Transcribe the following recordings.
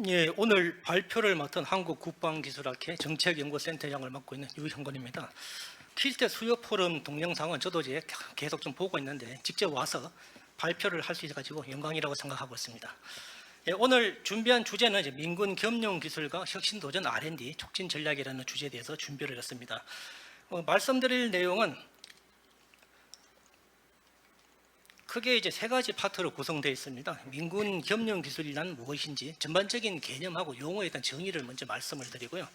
예, 오늘 발표를 맡은 한국국방기술학회 정책연구센터장을 맡고 있는 유형건입니다. 퀴즈대 수요 포럼 동영상은 저도 이제 계속 좀 보고 있는데 직접 와서 발표를 할 수 있어가지고 영광이라고 생각하고 있습니다. 예, 오늘 준비한 주제는 이제 민군 겸용 기술과 혁신 도전 R&D 촉진 전략이라는 주제에 대해서 준비를 했습니다. 말씀드릴 내용은 크게 이제 세 가지 파트로 구성되어 있습니다. 민군 겸용 기술이란 무엇인지 전반적인 개념하고 용어에 대한 정의를 먼저 말씀을 드리고요.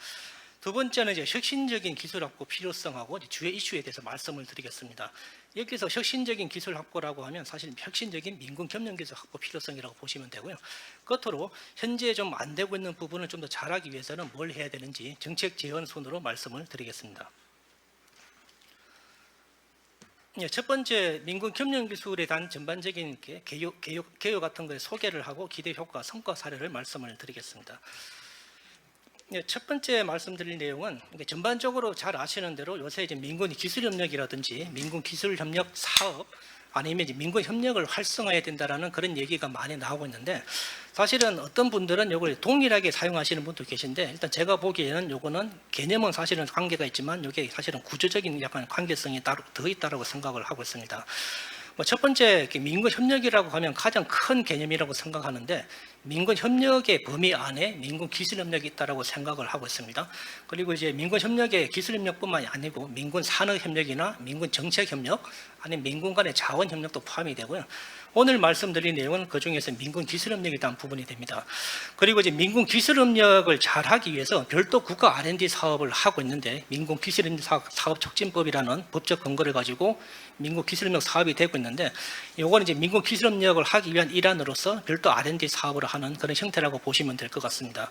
두 번째는 이제 혁신적인 기술 확보 필요성하고 주요 이슈에 대해서 말씀을 드리겠습니다. 여기서 혁신적인 기술 확보라고 하면 사실 혁신적인 민군 겸용 기술 확보 필요성이라고 보시면 되고요. 끝으로 현재 좀 안 되고 있는 부분을 좀 더 잘하기 위해서는 뭘 해야 되는지 정책 제언 순으로 말씀을 드리겠습니다. 첫 번째, 민군 겸용 기술에 대한 전반적인 개요 같은 거에 소개를 하고 기대 효과, 성과 사례를 말씀을 드리겠습니다. 첫 번째 말씀드릴 내용은 전반적으로 잘 아시는 대로 요새 이제 민군 기술협력이라든지 민군 기술협력 사업 아니면 이제 민군 협력을 활성화해야 된다라는 그런 얘기가 많이 나오고 있는데, 사실은 어떤 분들은 이걸 동일하게 사용하시는 분도 계신데, 일단 제가 보기에는 요거는 개념은 사실은 관계가 있지만 이게 사실은 구조적인 약간 관계성이 따로 더 있다라고 생각을 하고 있습니다. 첫 번째, 민군 협력이라고 하면 가장 큰 개념이라고 생각하는데, 민군 협력의 범위 안에 민군 기술 협력이 있다라고 생각을 하고 있습니다. 그리고 이제 민군 협력의 기술 협력뿐만이 아니고 민군 산업 협력이나 민군 정책 협력, 아니면 민군 간의 자원 협력도 포함이 되고요. 오늘 말씀드린 내용은 그 중에서 민군 기술 협력에 대한 부분이 됩니다. 그리고 이제 민군 기술 협력을 잘하기 위해서 별도 국가 R&D 사업을 하고 있는데, 민군 기술 협력 사업 촉진법이라는 법적 근거를 가지고 민군 기술 협력 사업이 되고 있는데, 이건 이제 민군 기술 협력을 하기 위한 일환으로서 별도 R&D 사업을 하는 그런 형태라고 보시면 될 것 같습니다.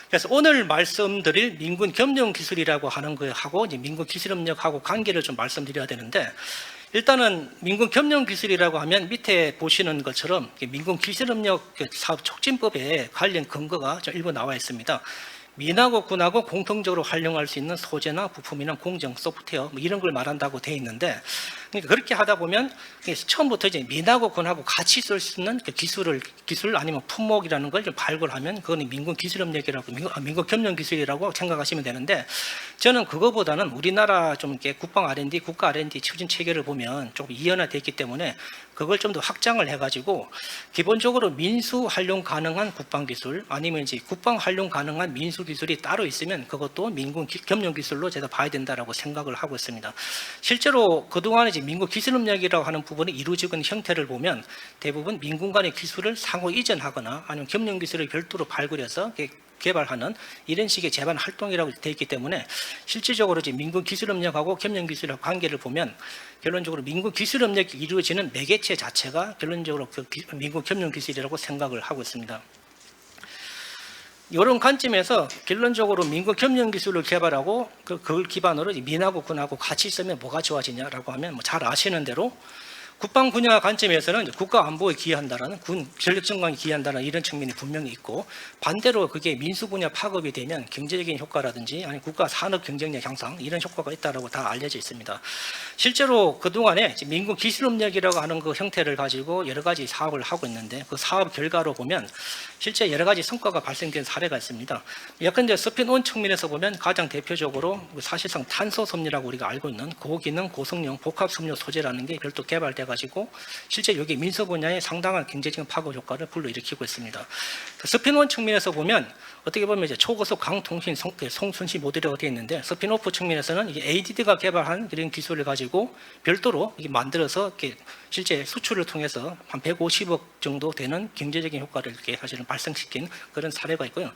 그래서 오늘 말씀드릴 민군 겸용 기술이라고 하는 거하고 이제 민군 기술 협력하고 관계를 좀 말씀드려야 되는데, 일단은 민군 겸용 기술이라고 하면 밑에 보시는 것처럼 민군 기술협력 사업 촉진법에 관련 근거가 좀 일부 나와 있습니다. 민하고 군하고 공통적으로 활용할 수 있는 소재나 부품이나 공정, 소프트웨어 이런 걸 말한다고 되어 있는데, 그러니까 그렇게 하다 보면 처음부터 이제 민하고 군하고 같이 쓸 수 있는 기술 아니면 품목이라는 걸 좀 발굴하면 그거는 민군 기술협력이라고 민군 겸용 기술이라고 생각하시면 되는데, 저는 그거보다는 우리나라 좀 이렇게 국방 R&D, 국가 R&D 추진 체계를 보면 조금 이연화되어 있기 때문에 그걸 좀 더 확장을 해가지고 기본적으로 민수 활용 가능한 국방 기술 아니면 이제 국방 활용 가능한 민수 기술이 따로 있으면 그것도 민군 겸용 기술로 제가 봐야 된다라고 생각을 하고 있습니다. 실제로 그동안 이제 민군 기술협력이라고 하는 부분이 이루어지고 있는 형태를 보면 대부분 민군 간의 기술을 상호 이전하거나 아니면 겸용 기술을 별도로 발굴해서 개발하는 이런 식의 재반 활동이라고 되어 있기 때문에, 실질적으로 이제 민군 기술협력하고 겸용 기술의 관계를 보면 결론적으로 민군 기술협력이 이루어지는 매개체 자체가 결론적으로 그 민군 겸용 기술이라고 생각을 하고 있습니다. 이런 관점에서 결론적으로 민군 겸용 기술을 개발하고 그걸 기반으로 민하고 군하고 같이 쓰면 뭐가 좋아지냐라고 하면 잘 아시는 대로 국방 분야 관점에서는 국가 안보에 기여한다라는, 군 전력 증강에 기여한다는 이런 측면이 분명히 있고, 반대로 그게 민수 분야 파급이 되면 경제적인 효과라든지 아니 국가 산업 경쟁력 향상 이런 효과가 있다라고 다 알려져 있습니다. 실제로 그동안에 민군 기술협력이라고 하는 그 형태를 가지고 여러 가지 사업을 하고 있는데, 그 사업 결과로 보면 실제 여러 가지 성과가 발생된 사례가 있습니다. 예컨대 스핀온 측면에서 보면 가장 대표적으로 사실상 탄소 섭리라고 우리가 알고 있는 고기능 고성능 복합 섬유 소재라는 게 별도 개발돼 가지고 실제 여기 민수 분야에 상당한 경제적인 파급 효과를 불러일으키고 있습니다. 스핀온 측면에서 보면 어떻게 보면 이제 초고속 강통신 송순시 모듈이라고 되어 있는데, 스핀오프 측면에서는 이게 ADD가 개발한 이런 기술을 가지고 별도로 이게 만들어서 이렇게 실제 수출을 통해서 한 150억 정도 되는 경제적인 효과를 이렇게 사실은 발생시킨 그런 사례가 있고요.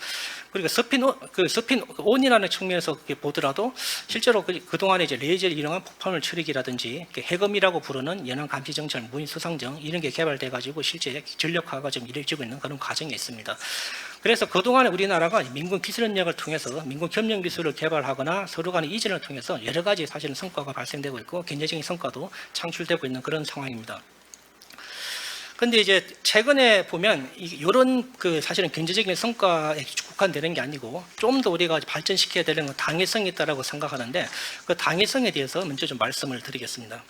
그리고 스핀온이라는 측면에서 보더라도 실제로 그동안에 이제 레이저를 이용한 폭발물 처리기라든지 해검이라고 부르는 연안 감시 정찰 무인 수상정 이런 게 개발돼 가지고 실제 전력화가 좀 이루어지고 있는 그런 과정이 있습니다. 그래서 그동안에 우리나라가 민군 기술협력을 통해서 민군 겸용 기술을 개발하거나 서로 간의 이전을 통해서 여러 가지 사실은 성과가 발생되고 있고 경제적인 성과도 창출되고 있는 그런 상황입니다. 근데 이제 최근에 보면 이런 사실은 경제적인 성과에 국한되는 게 아니고 좀 더 우리가 발전시켜야 되는 건 당위성이 있다라고 생각하는데, 그 당위성에 대해서 먼저 좀 말씀을 드리겠습니다.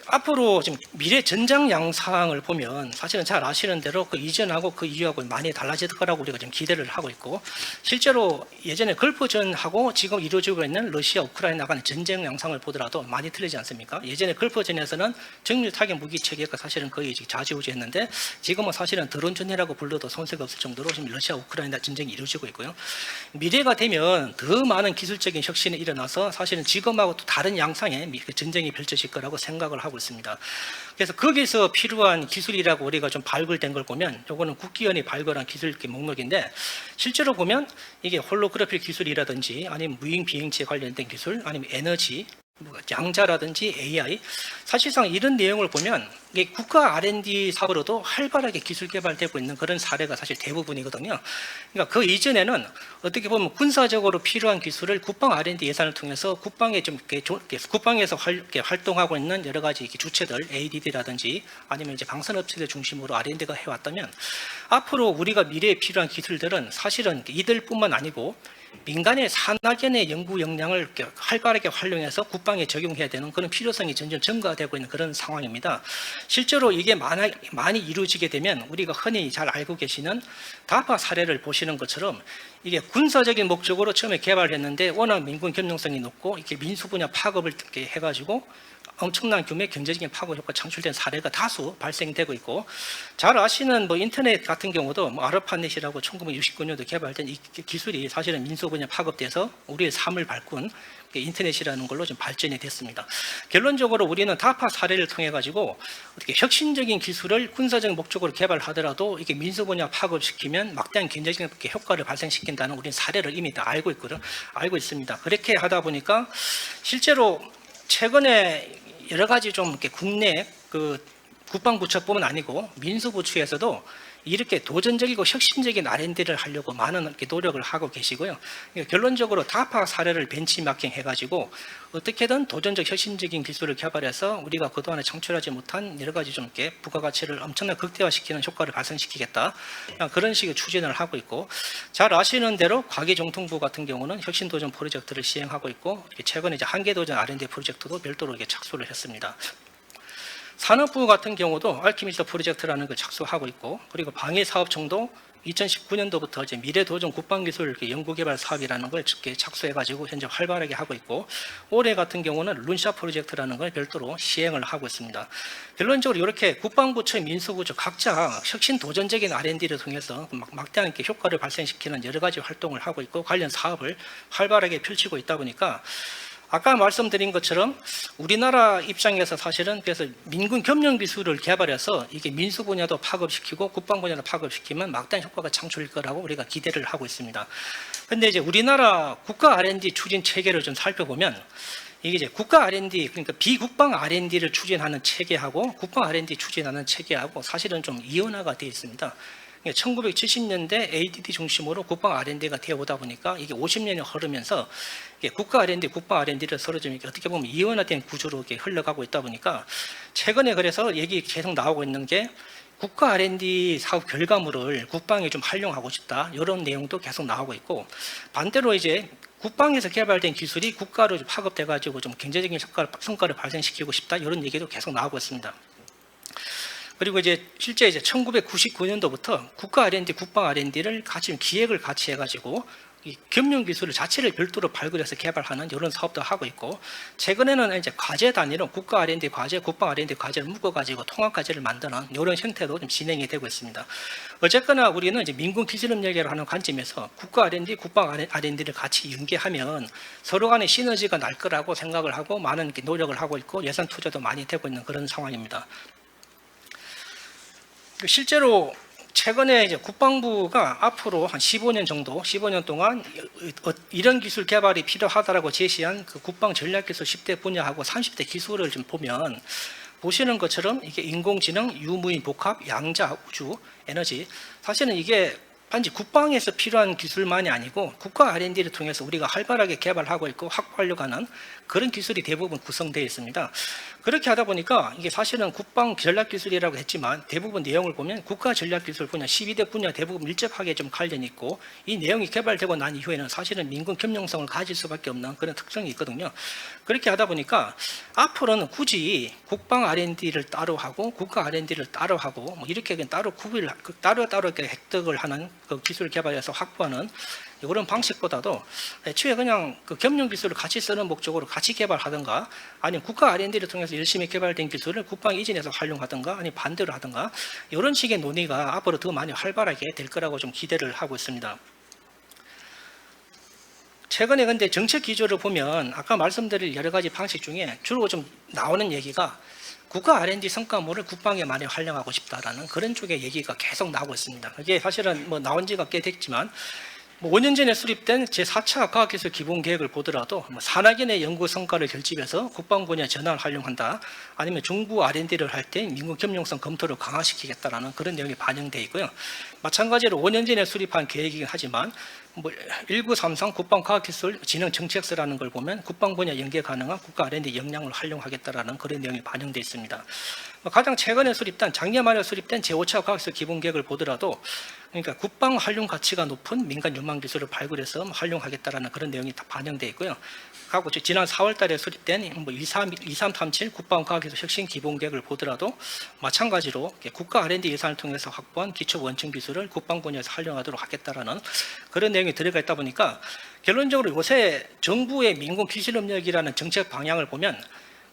앞으로 지금 미래 전장 양상을 보면 사실은 잘 아시는 대로 그 이전하고 그 이후하고 많이 달라질 거라고 우리가 지금 기대를 하고 있고, 실제로 예전에 걸프전하고 지금 이루어지고 있는 러시아 우크라이나 간의 전쟁 양상을 보더라도 많이 틀리지 않습니까? 예전에 걸프전에서는 정밀 타격 무기 체계가 사실은 거의 좌지우지했는데, 지금은 사실은 드론전이라고 불러도 손색이 없을 정도로 지금 러시아 우크라이나 전쟁이 이루어지고 있고요. 미래가 되면 더 많은 기술적인 혁신이 일어나서 사실은 지금하고 또 다른 양상의 전쟁이 펼쳐질 거라고 생각을 하고 있습니다. 그래서 거기서 필요한 기술이라고 우리가 좀 발굴된 걸 보면, 요거는 국기원이 발굴한 기술 목록인데, 실제로 보면 이게 홀로그래피 기술이라든지 아니면 무인 비행체에 관련된 기술, 아니면 에너지, 양자라든지 AI, 사실상 이런 내용을 보면 이게 국가 R&D 사업으로도 활발하게 기술 개발되고 있는 그런 사례가 사실 대부분이거든요. 그러니까 그 이전에는 어떻게 보면 군사적으로 필요한 기술을 국방 R&D 예산을 통해서 국방에 좀 국방에서 활동하고 있는 여러 가지 주체들, ADD라든지 아니면 이제 방산업체들 중심으로 R&D가 해왔다면, 앞으로 우리가 미래에 필요한 기술들은 사실은 이들뿐만 아니고 민간의 산학연의 연구 역량을 활발하게 활용해서 국방에 적용해야 되는 그런 필요성이 점점 증가되고 있는 그런 상황입니다. 실제로 이게 많이 이루어지게 되면 우리가 흔히 잘 알고 계시는 다파 사례를 보시는 것처럼, 이게 군사적인 목적으로 처음에 개발했는데 워낙 민군 겸용성이 높고 이렇게 민수 분야 파급을 이렇게 해가지고 엄청난 규모의 경제적인 파급 효과 창출된 사례가 다수 발생되고 있고, 잘 아시는 인터넷 같은 경우도 아르파넷이라고 1969년도 개발된 이 기술이 사실은 민수 분야 파급돼서 우리의 삶을 바꾼 인터넷이라는 걸로 좀 발전이 됐습니다. 결론적으로 우리는 다파 사례를 통해 가지고 어떻게 혁신적인 기술을 군사적 목적으로 개발하더라도 이게 민수 분야 파급시키면 막대한 경제적인 효과를 발생시킨다는 우리는 사례를 이미 다 알고 있습니다. 그렇게 하다 보니까 실제로 최근에 여러 가지 좀 이렇게 국내 국방부처뿐만 아니고 민수부처에서도 이렇게 도전적이고 혁신적인 R&D를 하려고 많은 이렇게 노력을 하고 계시고요. 그러니까 결론적으로 다파 사례를 벤치마킹 해가지고 어떻게든 도전적 혁신적인 기술을 개발해서 우리가 그동안에 창출하지 못한 여러 가지 좀 이렇게 부가가치를 엄청나게 극대화시키는 효과를 발생시키겠다, 그런 식의 추진을 하고 있고, 잘 아시는 대로 과기정통부 같은 경우는 혁신도전 프로젝트를 시행하고 있고, 최근에 이제 한계도전 R&D 프로젝트도 별도로 이렇게 착수를 했습니다. 산업부 같은 경우도 알키미스트 프로젝트라는 걸 착수하고 있고, 그리고 방위사업청도 2019년도부터 이제 미래도전 국방기술 연구개발 사업이라는 걸 착수해가지고 현재 활발하게 하고 있고, 올해 같은 경우는 룬샤 프로젝트라는 걸 별도로 시행을 하고 있습니다. 결론적으로 이렇게 국방부처, 민수부처 각자 혁신 도전적인 R&D를 통해서 막대한 효과를 발생시키는 여러 가지 활동을 하고 있고 관련 사업을 활발하게 펼치고 있다 보니까, 아까 말씀드린 것처럼 우리나라 입장에서 사실은 그래서 민군 겸용 기술을 개발해서 이게 민수 분야도 파급시키고 국방 분야도 파급시키면 막대한 효과가 창출될 거라고 우리가 기대를 하고 있습니다. 그런데 이제 우리나라 국가 R&D 추진 체계를 좀 살펴보면, 이게 이제 국가 R&D, 그러니까 비국방 R&D를 추진하는 체계하고 국방 R&D 추진하는 체계하고 사실은 좀 이원화가 되어 있습니다. 1970년대 ADD 중심으로 국방 R&D가 되어 오다 보니까 이게 50년이 흐르면서 국가 R&D, 국방 R&D를 서로 좀 어떻게 보면 이원화된 구조로 이렇게 흘러가고 있다 보니까, 최근에 그래서 얘기 계속 나오고 있는 게 국가 R&D 사업 결과물을 국방에 좀 활용하고 싶다, 이런 내용도 계속 나오고 있고, 반대로 이제 국방에서 개발된 기술이 국가로 파급돼 가지고 좀 경제적인 성과를 발생시키고 싶다, 이런 얘기도 계속 나오고 있습니다. 그리고 이제 실제 1999년도부터 국가 R&D, 국방 R&D를 같이 기획을 같이 해가지고 이 겸용 기술을 자체를 별도로 발굴해서 개발하는 이런 사업도 하고 있고, 최근에는 이제 과제 단위로 국가 R&D 과제, 국방 R&D 과제를 묶어가지고 통합 과제를 만드는 이런 형태도 좀 진행이 되고 있습니다. 어쨌거나 우리는 이제 민군 기술협력을 하는 관점에서 국가 R&D, 국방 R&D를 같이 연계하면 서로 간의 시너지가 날 거라고 생각을 하고 많은 노력을 하고 있고 예산 투자도 많이 되고 있는 그런 상황입니다. 실제로 최근에 이제 국방부가 앞으로 한 15년 동안 이런 기술 개발이 필요하다라고 제시한 그 국방 전략기술 10대 분야하고 30대 기술을 좀 보면, 보시는 것처럼 이게 인공지능, 유무인 복합, 양자, 우주, 에너지, 사실은 이게 단지 국방에서 필요한 기술만이 아니고 국가 R&D를 통해서 우리가 활발하게 개발하고 있고 확보하려고 하는 그런 기술이 대부분 구성되어 있습니다. 그렇게 하다 보니까 이게 사실은 국방 전략기술이라고 했지만 대부분 내용을 보면 국가 전략기술 분야 12대 분야 대부분 밀접하게 좀 관련이 있고, 이 내용이 개발되고 난 이후에는 사실은 민군 겸용성을 가질 수밖에 없는 그런 특성이 있거든요. 그렇게 하다 보니까 앞으로는 굳이 국방 R&D를 따로 하고 국가 R&D를 따로 하고 뭐 이렇게 따로 구분을 따로 이렇게 획득을 하는 그 기술 개발에서 확보하는 이런 방식보다도 애초에 그냥 그 겸용 기술을 같이 쓰는 목적으로 같이 개발하든가, 아니면 국가 R&D를 통해서 열심히 개발된 기술을 국방 이전에서 활용하든가, 아니면 반대로 하든가, 이런 식의 논의가 앞으로 더 많이 활발하게 될 거라고 좀 기대를 하고 있습니다. 최근에 근데 정책 기조를 보면 아까 말씀드릴 여러 가지 방식 중에 주로 좀 나오는 얘기가 국가 R&D 성과물을 국방에 많이 활용하고 싶다라는 그런 쪽의 얘기가 계속 나오고 있습니다. 이게 사실은 뭐 나온 지가 꽤 됐지만, 뭐 5년 전에 수립된 제4차 과학기술 기본계획을 보더라도 산학연의 연구 성과를 결집해서 국방 분야 전환을 활용한다, 아니면 정부 R&D를 할 때 민군 겸용성 검토를 강화시키겠다라는 그런 내용이 반영되어 있고요. 마찬가지로 5년 전에 수립한 계획이긴 하지만 뭐 1933 국방과학기술 진흥정책서라는 걸 보면 국방 분야 연계 가능한 국가 R&D 역량을 활용하겠다라는 그런 내용이 반영되어 있습니다. 가장 최근에 수립된 작년 말에 수립된 제5차 과학기술 기본계획을 보더라도, 그러니까 국방 활용 가치가 높은 민간 유망 기술을 발굴해서 활용하겠다라는 그런 내용이 다 반영되어 있고요. 하고 지난 4월달에 수립된 뭐 2337 국방과학기술 혁신 기본계획을 보더라도 마찬가지로 국가 R&D 예산을 통해서 확보한 기초 원천 기술을 국방 분야에서 활용하도록 하겠다라는 그런 내용이 들어가 있다 보니까, 결론적으로 요새 정부의 민군 기술협력이라는 정책 방향을 보면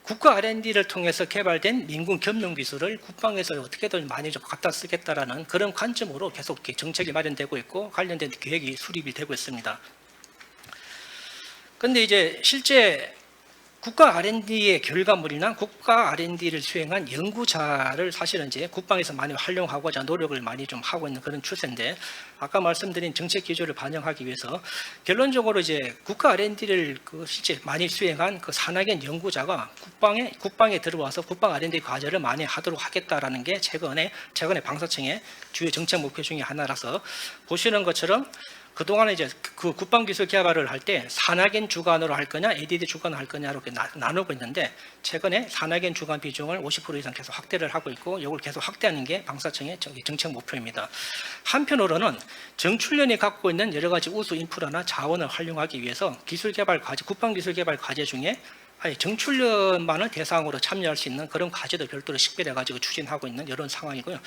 국가 R&D를 통해서 개발된 민군 겸용 기술을 국방에서 어떻게든 많이 좀 갖다 쓰겠다라는 그런 관점으로 계속 정책이 마련되고 있고 관련된 계획이 수립이 되고 있습니다. 그런데 이제 실제 국가 R&D의 결과물이나 국가 R&D를 수행한 연구자를 사실은 이제 국방에서 많이 활용하고자 노력을 많이 좀 하고 있는 그런 추세인데, 아까 말씀드린 정책 기조를 반영하기 위해서 결론적으로 이제 국가 R&D를 실제 많이 수행한 그 산학연 연구자가 국방에 들어와서 국방 R&D 과제를 많이 하도록 하겠다라는 게 최근에 방사청의 주요 정책 목표 중에 하나라서, 보시는 것처럼 그동안에 이제 그 국방기술 개발을 할 때 산학연 주관으로 할 거냐, ADD 주관으로 할 거냐로 나누고 있는데, 최근에 산학연 주관 비중을 50% 이상 계속 확대를 하고 있고, 이걸 계속 확대하는 게 방사청의 정책 목표입니다. 한편으로는 정출련이 갖고 있는 여러 가지 우수 인프라나 자원을 활용하기 위해서 기술 개발 과제, 국방기술 개발 과제 중에 정출련만을 대상으로 참여할 수 있는 그런 과제도 별도로 식별해가지고 추진하고 있는 이런 상황이고요.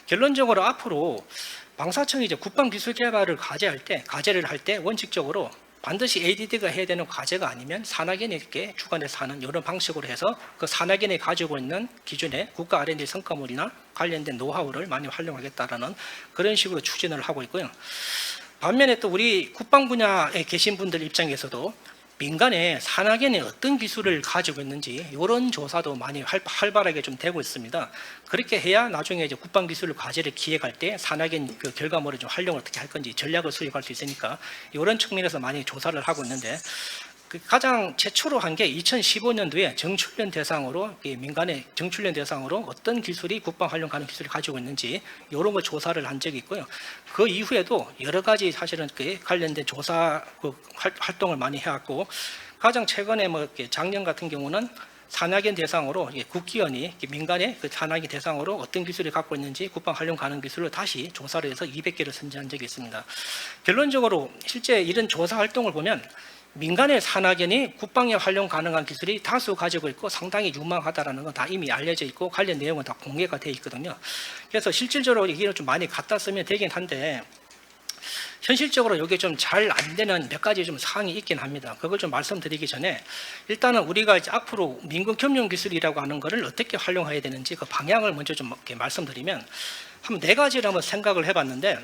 결론적으로 앞으로 방사청이 이제 국방기술 개발을 과제를 할 때 원칙적으로 반드시 ADD가 해야 되는 과제가 아니면 산학연에게 주관해서 하는 이런 방식으로 해서 그 산학연이 가지고 있는 기존의 국가 R&D 성과물이나 관련된 노하우를 많이 활용하겠다라는 그런 식으로 추진을 하고 있고요. 반면에 또 우리 국방 분야에 계신 분들 입장에서도 민간의 산학연이 어떤 기술을 가지고 있는지 이런 조사도 많이 활발하게 좀 되고 있습니다. 그렇게 해야 나중에 이제 국방기술 과제를 기획할 때 산학연 그 결과물을 좀 활용을 어떻게 할 건지 전략을 수립할 수 있으니까 이런 측면에서 많이 조사를 하고 있는데, 가장 최초로 한 게 2015년도에 정출련 대상으로, 민간의 정출련 대상으로 어떤 기술이 국방 활용 가능 기술을 가지고 있는지 이런 거 조사를 한 적이 있고요. 그 이후에도 여러 가지 사실은 관련된 조사 활동을 많이 해왔고, 가장 최근에 뭐 작년 같은 경우는 산학연 대상으로 국기원이 민간의 그 산학연 대상으로 어떤 기술을 갖고 있는지 국방 활용 가능 기술을 다시 조사를 해서 200개를 선정한 적이 있습니다. 결론적으로 실제 이런 조사 활동을 보면 민간의 산학연이 국방에 활용 가능한 기술이 다수 가지고 있고 상당히 유망하다라는 건 다 이미 알려져 있고 관련 내용은 다 공개가 되어 있거든요. 그래서 실질적으로 이게 좀 많이 갖다 쓰면 되긴 한데, 현실적으로 이게 좀 잘 안 되는 몇 가지 좀 사항이 있긴 합니다. 그걸 좀 말씀드리기 전에 일단은 우리가 이제 앞으로 민군 겸용 기술이라고 하는 것을 어떻게 활용해야 되는지 그 방향을 먼저 좀 이렇게 말씀드리면, 한 4가지를 한번 생각을 해봤는데,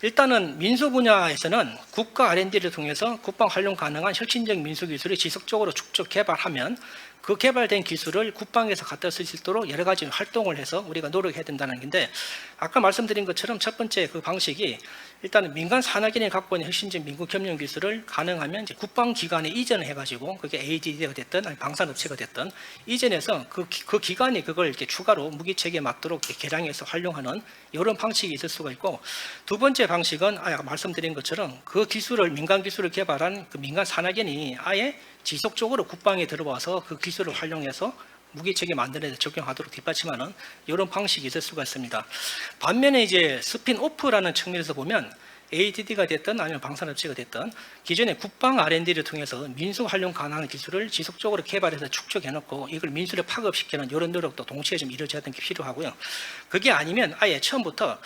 일단은 민수 분야에서는 국가 R&D를 통해서 국방 활용 가능한 혁신적 민수 기술을 지속적으로 축적 개발하면 그 개발된 기술을 국방에서 갖다 쓸 수 있도록 여러 가지 활동을 해서 우리가 노력해야 된다는 건데, 아까 말씀드린 것처럼 첫 번째 그 방식이 일단은 민간 산하기관이 갖고 있는 혁신적 민간 협력 기술을 가능하면 이제 국방기관에 이전을 해가지고 그게 ADD가 됐든 아니 방산업체가 됐든 이전해서 그 기관이 그걸 이렇게 추가로 무기체계에 맞도록 이렇게 개량해서 활용하는 이런 방식이 있을 수가 있고, 두 번째 방식은 아까 말씀드린 것처럼 그 기술을 민간 기술을 개발한 그 민간 산하기관이 아예 지속적으로 국방에 들어와서 그 기술을 활용해서 무기체계 만드는 데 적용하도록 뒷받침하는 이런 방식이 있을 수가 있습니다. 반면에 이제 스핀오프라는 측면에서 보면 ADD가 됐든 아니면 방산업체가 됐든 기존에 국방 R&D를 통해서 민수 활용 가능한 기술을 지속적으로 개발해서 축적해놓고 이걸 민수를 파급시키는 이런 노력도 동시에 좀 이루어져야 되는 게 필요하고요. 그게 아니면 아예 처음부터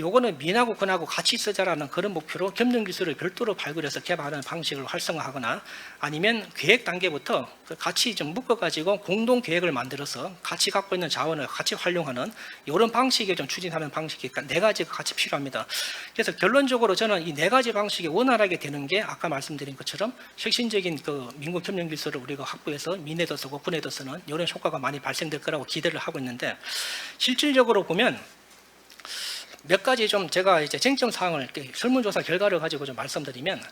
요거는 민하고 군하고 같이 쓰자라는 그런 목표로 겸용 기술을 별도로 발굴해서 개발하는 방식을 활성화하거나, 아니면 계획 단계부터 같이 좀 묶어가지고 공동 계획을 만들어서 같이 갖고 있는 자원을 같이 활용하는 이런 방식을 좀 추진하는 방식이 네 가지가 같이 필요합니다. 그래서 결론적으로 저는 이 네 가지 방식이 원활하게 되는 게 아까 말씀드린 것처럼 혁신적인 그 민국 협력 기술을 우리가 확보해서 민에도 쓰고 군에도 쓰는 이런 효과가 많이 발생될 거라고 기대를 하고 있는데, 실질적으로 보면 몇 가지 좀 제가 이제 쟁점 사항을 설문조사 결과를 가지고 좀 말씀드리면,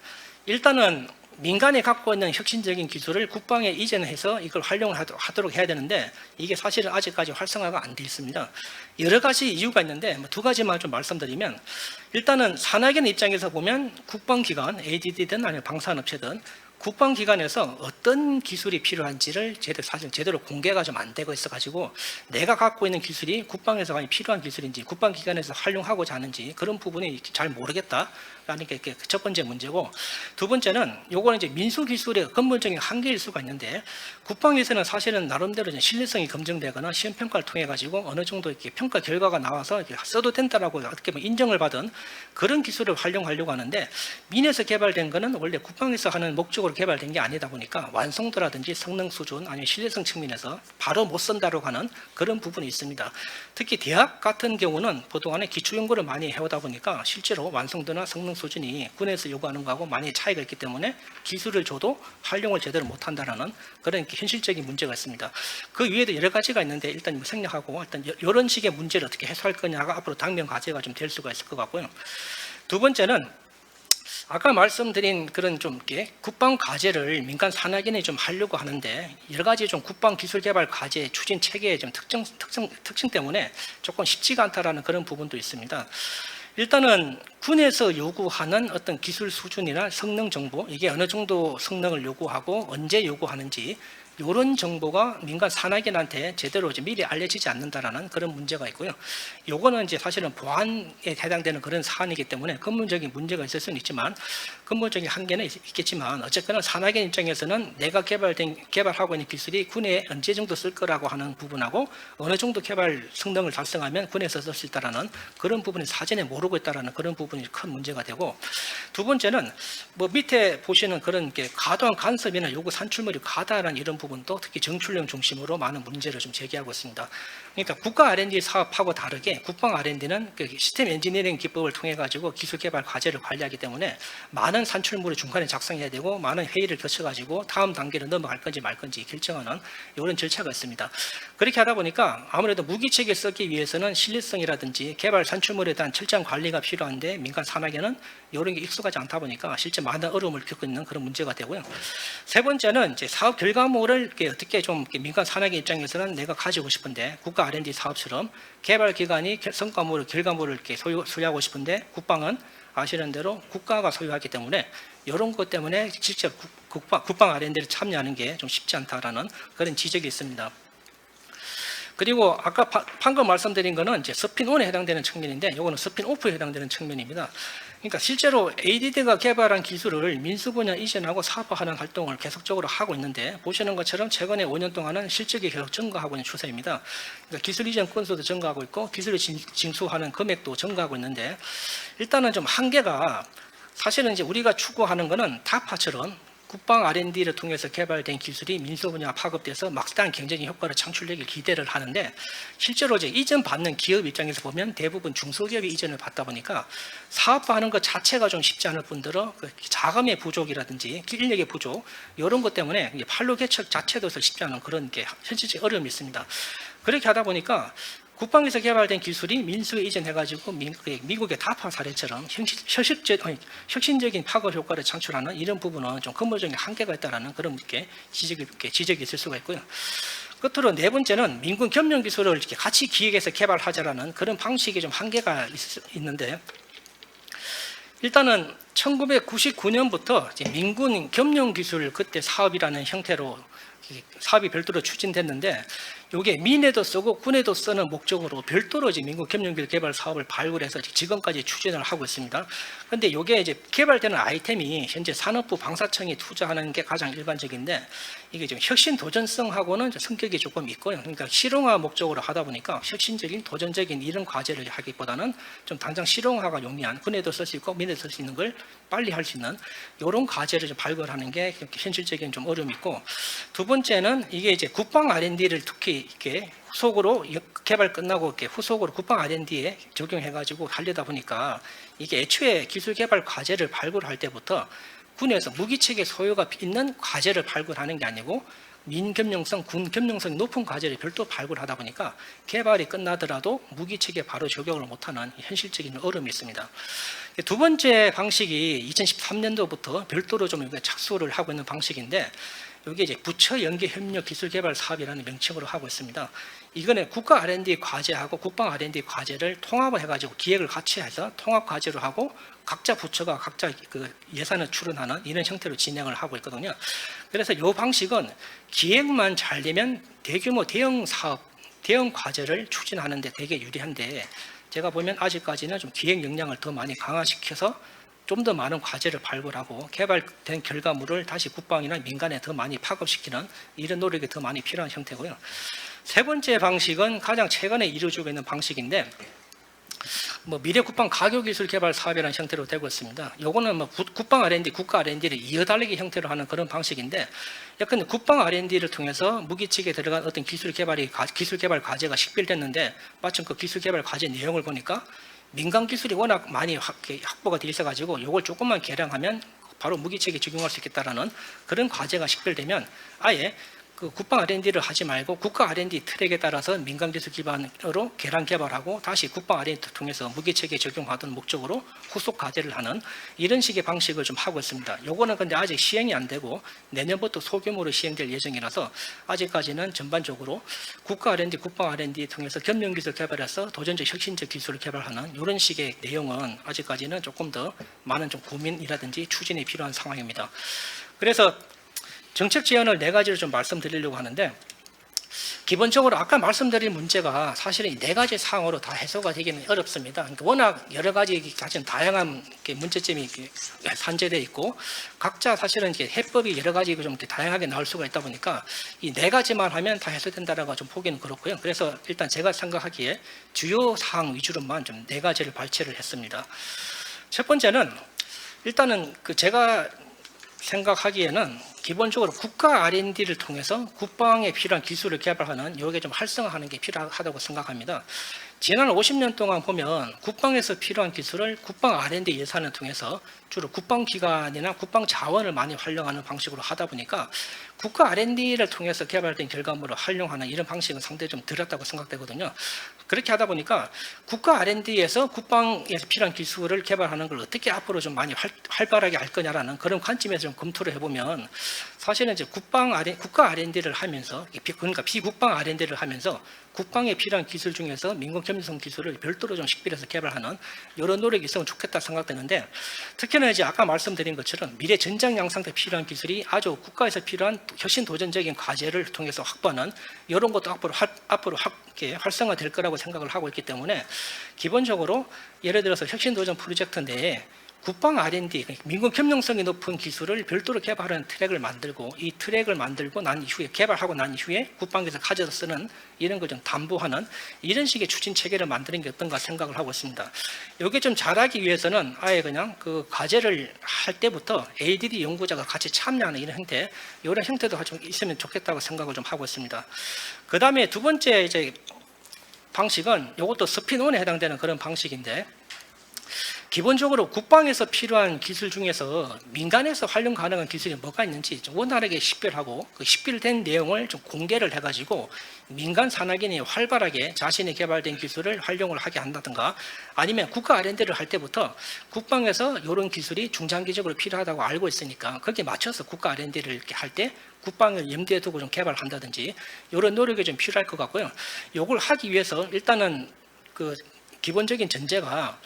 일단은 민간이 갖고 있는 혁신적인 기술을 국방에 이전해서 이걸 활용하도록 해야 되는데 이게 사실은 아직까지 활성화가 안 돼 있습니다. 여러 가지 이유가 있는데 두 가지만 좀 말씀드리면, 일단은 산하기관 입장에서 보면 국방기관, ADD든 아니면 방산업체든 국방기관에서 어떤 기술이 필요한지를 사실 제대로 공개가 좀 안 되고 있어가지고 내가 갖고 있는 기술이 국방에서 많이 필요한 기술인지 국방기관에서 활용하고자 하는지 그런 부분이 잘 모르겠다라는 게 첫 번째 문제고, 두 번째는 요거는 이제 민수기술의 근본적인 한계일 수가 있는데, 국방에서는 사실은 나름대로 이제 신뢰성이 검증되거나 시험평가를 통해 가지고 어느 정도 이렇게 평가 결과가 나와서 이렇게 써도 된다라고 어떻게 보면 인정을 받은 그런 기술을 활용하려고 하는데, 민에서 개발된 거는 원래 국방에서 하는 목적으로 개발된 게 아니다 보니까 완성도라든지 성능 수준 아니면 신뢰성 측면에서 바로 못 쓴다고 하는 그런 부분이 있습니다. 특히 대학 같은 경우는 그동안에 기초 연구를 많이 해오다 보니까 실제로 완성도나 성능 수준이 군에서 요구하는 거하고 많이 차이가 있기 때문에 기술을 줘도 활용을 제대로 못한다라는 그런 현실적인 문제가 있습니다. 그 위에도 여러 가지가 있는데 일단 생략하고, 일단 이런 식의 문제를 어떻게 해소할 거냐가 앞으로 당면 과제가 좀 될 수가 있을 것 같고요. 두 번째는 아까 말씀드린 그런 좀 국방 과제를 민간 산하기관이 좀 하려고 하는데 여러 가지 좀 국방 기술 개발 과제 추진 체계의 좀 특징 때문에 조금 쉽지가 않다라는 그런 부분도 있습니다. 일단은 군에서 요구하는 어떤 기술 수준이나 성능 정보, 이게 어느 정도 성능을 요구하고 언제 요구하는지 이런 정보가 민간 산하기관한테 제대로 이제 미리 알려지지 않는다라는 그런 문제가 있고요. 요거는 이제 사실은 보안에 해당되는 그런 사안이기 때문에 근본적인 문제가 있을 수는 있지만, 근본적인 한계는 있겠지만 어쨌거나 산하기관 입장에서는 내가 개발하고 있는 기술이 군에 언제 정도 쓸 거라고 하는 부분하고 어느 정도 개발 성능을 달성하면 군에서 쓸 수 있다라는 그런 부분이 사전에 모르고 있다라는 그런 부분이 큰 문제가 되고, 두 번째는 뭐 밑에 보시는 그런 게 과도한 간섭이나 요구 산출물이 과다한 이런 부분도 특히 정출령 중심으로 많은 문제를 좀 제기하고 있습니다. 그러니까 국가 R&D 사업하고 다르게 국방 R&D는 그 시스템 엔지니어링 기법을 통해 가지고 기술 개발 과제를 관리하기 때문에 많은 산출물을 중간에 작성해야 되고 많은 회의를 거쳐 가지고 다음 단계로 넘어갈 건지 말 건지 결정하는 이런 절차가 있습니다. 그렇게 하다 보니까 아무래도 무기체계를 쓰기 위해서는 신뢰성이라든지 개발 산출물에 대한 철저한 관리가 필요한데 민간 산하기관은 이런 게 익숙하지 않다 보니까 실제 많은 어려움을 겪고 있는 그런 문제가 되고요. 세 번째는 이제 사업 결과물을 어떻게 좀 민간 산하기관 입장에서는 내가 가지고 싶은데 국가 R&D 사업처럼 개발 기관이 성과물을 결과물을 이렇게 소유하고 싶은데 국방은 아시는 대로 국가가 소유하기 때문에 이런 것 때문에 직접 국방 R&D를 참여하는 게 좀 쉽지 않다라는 그런 지적이 있습니다. 그리고 아까 방금 말씀드린 거는 이제 스핀온에 해당되는 측면인데 이거는 스핀오프에 해당되는 측면입니다. 그러니까 실제로 ADD가 개발한 기술을 민수 분야 이전하고 사업화하는 활동을 계속적으로 하고 있는데 보시는 것처럼 최근에 5년 동안은 실적이 계속 증가하고 있는 추세입니다. 그러니까 기술 이전 건수도 증가하고 있고 기술을 징수하는 금액도 증가하고 있는데, 일단은 좀 한계가 사실은 이제 우리가 추구하는 거는 다파처럼 국방 R&D를 통해서 개발된 기술이 민수 분야가 파급돼서 막대한 경쟁의 효과를 창출되길 기대를 하는데, 실제로 이제 이전 받는 기업 입장에서 보면 대부분 중소기업이 이전을 받다 보니까 사업화하는 것 자체가 좀 쉽지 않을 뿐더러 자금의 부족이라든지 인력의 부족 이런 것 때문에 판로 개척 자체도 쉽지 않은 그런 게 현실적인 어려움이 있습니다. 그렇게 하다 보니까 국방에서 개발된 기술이 민수에 이전해가지고 미국의 다파 사례처럼 혁신적인 파급 효과를 창출하는 이런 부분은 좀 근본적인 한계가 있다는 그런 지적이 있을 수가 있고요. 끝으로 네 번째는 민군 겸용 기술을 이렇게 같이 기획해서 개발하자라는 그런 방식이 좀 한계가 있는데, 일단은 1999년부터 민군 겸용 기술 그때 사업이라는 형태로 사업이 별도로 추진됐는데, 이게 민에도 쓰고 군에도 쓰는 목적으로 별도로 이제 민군 겸용기술 개발 사업을 발굴해서 지금까지 추진을 하고 있습니다. 그런데 이게 이제 개발되는 아이템이 현재 산업부 방사청이 투자하는 게 가장 일반적인데, 이게 좀 혁신 도전성하고는 성격이 조금 있고요. 그러니까 실용화 목적으로 하다 보니까 혁신적인 도전적인 이런 과제를 하기보다는 좀 당장 실용화가 용이한, 군에도 쓸 수 있고 민에도 쓸 수 있는 걸 빨리 할 수 있는 이런 과제를 좀 발굴하는 게 현실적인 좀 어려움이 있고, 두 번째는 이게 이제 국방 R&D를 특히 이렇게 후속으로 개발 끝나고 이렇게 후속으로 국방 R&D에 적용해가지고 하려다 보니까 이게 애초에 기술 개발 과제를 발굴할 때부터 군에서 무기체계 소요가 있는 과제를 발굴하는 게 아니고 민겸용성, 군겸용성이 높은 과제를 별도 발굴하다 보니까 개발이 끝나더라도 무기체계 바로 적용을 못하는 현실적인 어려움이 있습니다. 두 번째 방식이 2013년도부터 별도로 좀 착수를 하고 있는 방식인데, 이게 이제 부처 연계 협력 기술 개발 사업이라는 명칭으로 하고 있습니다. 이거는 국가 R&D 과제하고 국방 R&D 과제를 통합을 해가지고 기획을 같이 해서 통합 과제로 하고 각자 부처가 각자 그 예산을 추론하는 이런 형태로 진행을 하고 있거든요. 그래서 이 방식은 기획만 잘 되면 대규모 대형 사업, 대형 과제를 추진하는데 되게 유리한데, 제가 보면 아직까지는 좀 기획 역량을 더 많이 강화시켜서 좀 더 많은 과제를 발굴하고 개발된 결과물을 다시 국방이나 민간에 더 많이 파급시키는 이런 노력이 더 많이 필요한 형태고요. 세 번째 방식은 가장 최근에 이루어지고 있는 방식인데, 미래 국방 가교 기술 개발 사업이라는 형태로 되고 있습니다. 요거는 국방 R&D, 국가 R&D를 이어달리기 형태로 하는 그런 방식인데, 약간 국방 R&D를 통해서 무기체계에 들어간 어떤 기술 개발 과제가 식별됐는데, 마침 그 기술 개발 과제 내용을 보니까 민간 기술이 워낙 많이 확보가 돼 있어가지고 이걸 조금만 개량하면 바로 무기체계에 적용할 수 있겠다라는 그런 과제가 식별되면 아예 그 국방 R&D를 하지 말고 국가 R&D 트랙에 따라서 민간 기술 기반으로 개량 개발하고 다시 국방 R&D를 통해서 무기체계에 적용하던 목적으로 후속 과제를 하는 이런 식의 방식을 좀 하고 있습니다. 요거는 근데 아직 시행이 안 되고 내년부터 소규모로 시행될 예정이라서 아직까지는 전반적으로 국가 R&D, 국방 R&D 통해서 겸용 기술 개발해서 도전적 혁신적 기술을 개발하는 이런 식의 내용은 아직까지는 조금 더 많은 좀 고민이라든지 추진이 필요한 상황입니다. 그래서 정책 제안을 네 가지를 좀 말씀드리려고 하는데, 기본적으로 아까 말씀드린 문제가 사실은 이 네 가지 사항으로 다 해소가 되기는 어렵습니다. 그러니까 워낙 여러 가지 가진 다양한 문제점이 산재되어 있고, 각자 사실은 이렇게 해법이 여러 가지 좀 다양하게 나올 수가 있다 보니까 이 네 가지만 하면 다 해소된다라고 좀 보기는 그렇고요. 그래서 일단 제가 생각하기에 주요 사항 위주로만 좀 네 가지를 발췌를 했습니다. 첫 번째는 일단은 제가 생각하기에는 기본적으로 국가 R&D를 통해서 국방에 필요한 기술을 개발하는 이게 좀 활성화하는 게 필요하다고 생각합니다. 지난 50년 동안 보면 국방에서 필요한 기술을 국방 R&D 예산을 통해서 주로 국방기관이나 국방 자원을 많이 활용하는 방식으로 하다 보니까 국가 R&D를 통해서 개발된 결과물을 활용하는 이런 방식은 상당히 좀 들었다고 생각되거든요. 그렇게 하다 보니까 국가 R&D에서 국방에서 필요한 기술을 개발하는 걸 어떻게 앞으로 좀 많이 활발하게 할 거냐라는 그런 관점에서 좀 검토를 해보면, 사실은 이제 국가 R&D를 하면서, 그러니까 비국방 R&D를 하면서 국방에 필요한 기술 중에서 민간 겸용성 기술을 별도로 좀 식별해서 개발하는 이런 노력이 있으면 좋겠다 생각되는데, 특히나 이제 아까 말씀드린 것처럼 미래 전장 양상 때 필요한 기술이 아주 국가에서 필요한 혁신 도전적인 과제를 통해서 확보하는 이런 것도 앞으로 활성화될 거라고 생각을 하고 있기 때문에, 기본적으로 예를 들어서 혁신 도전 프로젝트 내에 국방 R&D, 민군 협력성이 높은 기술을 별도로 개발하는 트랙을 만들고, 이 트랙을 만들고 난 이후에, 개발하고 난 이후에 국방에서 가져다 쓰는 이런 걸 좀 담보하는 이런 식의 추진 체계를 만드는 게 어떤가 생각을 하고 있습니다. 이게 좀 잘하기 위해서는 아예 그냥 그 과제를 할 때부터 ADD 연구자가 같이 참여하는 이런 형태, 이런 형태도 좀 있으면 좋겠다고 생각을 좀 하고 있습니다. 그 다음에 두 번째 이제 방식은 이것도 스핀온에 해당되는 그런 방식인데, 기본적으로 국방에서 필요한 기술 중에서 민간에서 활용 가능한 기술이 뭐가 있는지 좀 원활하게 식별하고, 그 식별된 내용을 좀 공개를 해가지고 민간 산학인이 활발하게 자신이 개발된 기술을 활용을 하게 한다든가, 아니면 국가 R&D를 할 때부터 국방에서 이런 기술이 중장기적으로 필요하다고 알고 있으니까 거기에 맞춰서 국가 R&D를 이렇게 할 때 국방을 염두에 두고 좀 개발한다든지, 이런 노력이 좀 필요할 것 같고요. 이걸 하기 위해서 일단은 그 기본적인 전제가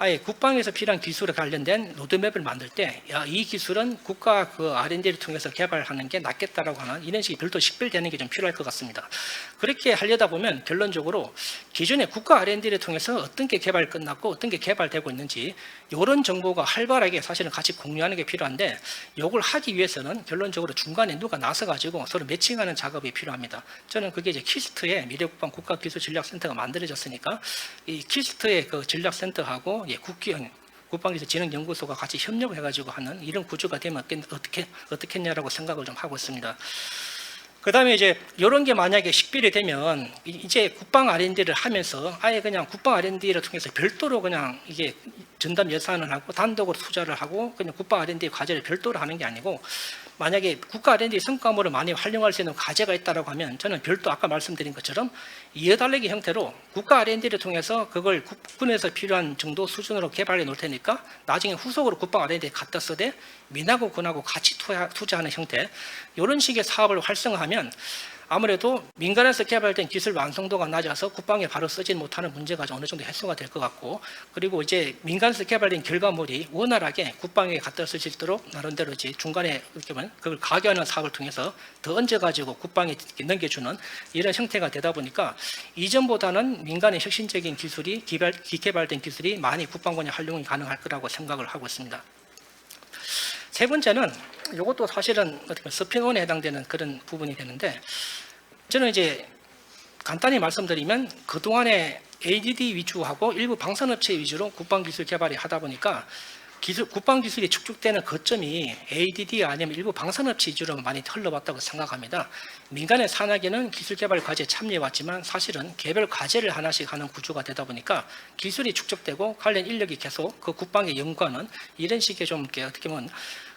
아예 국방에서 필요한 기술에 관련된 로드맵을 만들 때, 이 기술은 국가 그 R&D를 통해서 개발하는 게 낫겠다라고 하는 이런 식이 별도 식별되는 게 좀 필요할 것 같습니다. 그렇게 하려다 보면 결론적으로 기존에 국가 R&D를 통해서 어떤 게 개발 끝났고 어떤 게 개발되고 있는지 이런 정보가 활발하게 사실은 같이 공유하는 게 필요한데, 이걸 하기 위해서는 결론적으로 중간에 누가 나서가지고 서로 매칭하는 작업이 필요합니다. 저는 그게 이제 키스트의 미래국방 국가기술전략센터가 만들어졌으니까 이 키스트의 그 전략센터하고 국방기술진흥연구소가 같이 협력을 해가지고 하는 이런 구조가 되면 어떻겠냐라고 생각을 좀 하고 있습니다. 그 다음에 이제 이런 게 만약에 식별이 되면 이제 국방 R&D를 하면서 아예 그냥 국방 R&D를 통해서 별도로 그냥 이게 전담 예산을 하고 단독으로 투자를 하고 그냥 국방 R&D 과제를 별도로 하는 게 아니고, 만약에 국가 R&D 성과물을 많이 활용할 수 있는 과제가 있다고 하면 저는 별도 아까 말씀드린 것처럼 이어달리기 형태로 국가 R&D를 통해서 그걸 국군에서 필요한 정도 수준으로 개발해 놓을 테니까 나중에 후속으로 국방 R&D에 갖다 써대 민하고 군하고 같이 투자하는 형태, 이런 식의 사업을 활성화하면 아무래도 민간에서 개발된 기술 완성도가 낮아서 국방에 바로 쓰지 못하는 문제가 어느 정도 해소가 될 것 같고, 그리고 이제 민간에서 개발된 결과물이 원활하게 국방에 갖다 쓸 수 있도록 나름대로 이제 중간에 이렇게 보면 그걸 가교하는 사업을 통해서 더 얹어가지고 국방에 넘겨주는 이런 형태가 되다 보니까 이전보다는 민간의 혁신적인 기술이 개발된 기술이 많이 국방군에 활용이 가능할 거라고 생각을 하고 있습니다. 세 번째는 이것도 사실은 어떻게 보면 스핀온에 해당되는 그런 부분이 되는데, 저는 이제 간단히 말씀드리면 그동안에 ADD 위주하고 일부 방산업체 위주로 국방기술 개발이 하다 보니까 국방기술이 축적되는 거점이 ADD 아니면 일부 방산업체 위주로 많이 흘러왔다고 생각합니다. 민간의 산학에는 기술개발 과제에 참여해왔지만 사실은 개별 과제를 하나씩 하는 구조가 되다 보니까 기술이 축적되고 관련 인력이 계속 그 국방에 연구하는 이런 식의 좀 어떻게 보면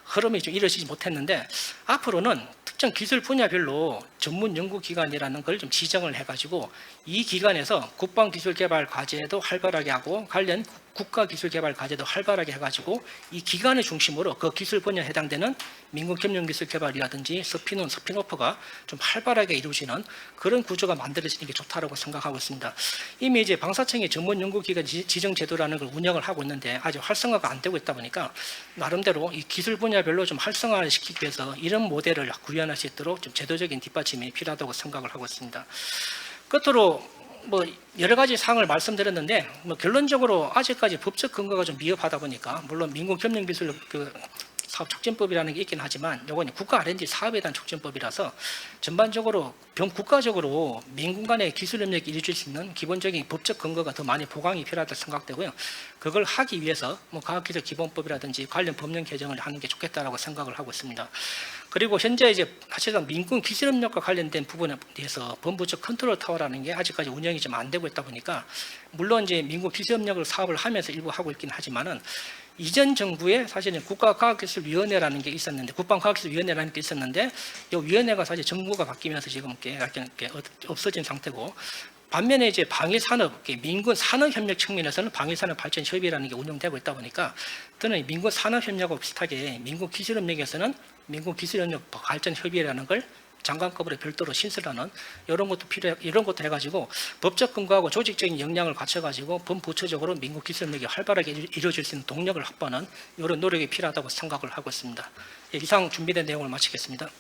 흐름이 좀 이루어지지 못했는데, 앞으로는 특정 기술 분야별로 전문 연구기관이라는 걸 좀 지정을 해가지고 이 기관에서 국방기술개발 과제도 활발하게 하고 관련 국가기술개발 과제도 활발하게 해가지고 이 기관을 중심으로 그 기술 분야에 해당되는 민군협력기술개발이라든지 스핀온, 스핀오프가 좀 활발하게 이루어지는 그런 구조가 만들어지는 게 좋다고 생각하고 있습니다. 이미 이제 방사청의 전문연구기관 지정제도라는 걸 운영을 하고 있는데 아직 활성화가 안 되고 있다 보니까 나름대로 이 기술 분야별로 좀 활성화를 시키기 위해서 이런 모델을 구현할 수 있도록 좀 제도적인 뒷받침이 필요하다고 생각을 하고 있습니다. 끝으로 뭐 여러 가지 사항을 말씀드렸는데 뭐 결론적으로 아직까지 법적 근거가 좀 미흡하다 보니까, 물론 민군협력기술 그 사업 촉진법이라는 게 있긴 하지만 이건 국가 R&D 사업에 대한 촉진법이라서 전반적으로 국가적으로 민군 간의 기술 협력이 이루어질 수 있는 기본적인 법적 근거가 더 많이 보강이 필요하다고 생각되고요. 그걸 하기 위해서 뭐 과학기술기본법이라든지 관련 법령 개정을 하는 게 좋겠다라고 생각을 하고 있습니다. 그리고 현재 이제 사실상 민군 기술협력과 관련된 부분에 대해서 본부적 컨트롤 타워라는 게 아직까지 운영이 좀 안 되고 있다 보니까, 물론 이제 민군 기술협력을 사업을 하면서 일부 하고 있긴 하지만은 이전 정부에 사실은 국가과학기술위원회라는 게 있었는데, 국방과학기술위원회라는 게 있었는데 이 위원회가 사실 정부가 바뀌면서 지금 이렇게 없어진 상태고, 반면에 이제 방위산업, 민군 산업협력 측면에서는 방위산업발전협의라는 게 운영되고 있다 보니까 저는 민군 산업협력하고 비슷하게 민군 기술협력에서는 민군 기술협력 발전협의라는 걸 장관급으로 별도로 신설하는 이런 것도 해가지고 법적 근거하고 조직적인 역량을 갖춰가지고 본부처적으로 민국 기술협력이 활발하게 이루어질 수 있는 동력을 확보하는 이런 노력이 필요하다고 생각을 하고 있습니다. 이상 준비된 내용을 마치겠습니다.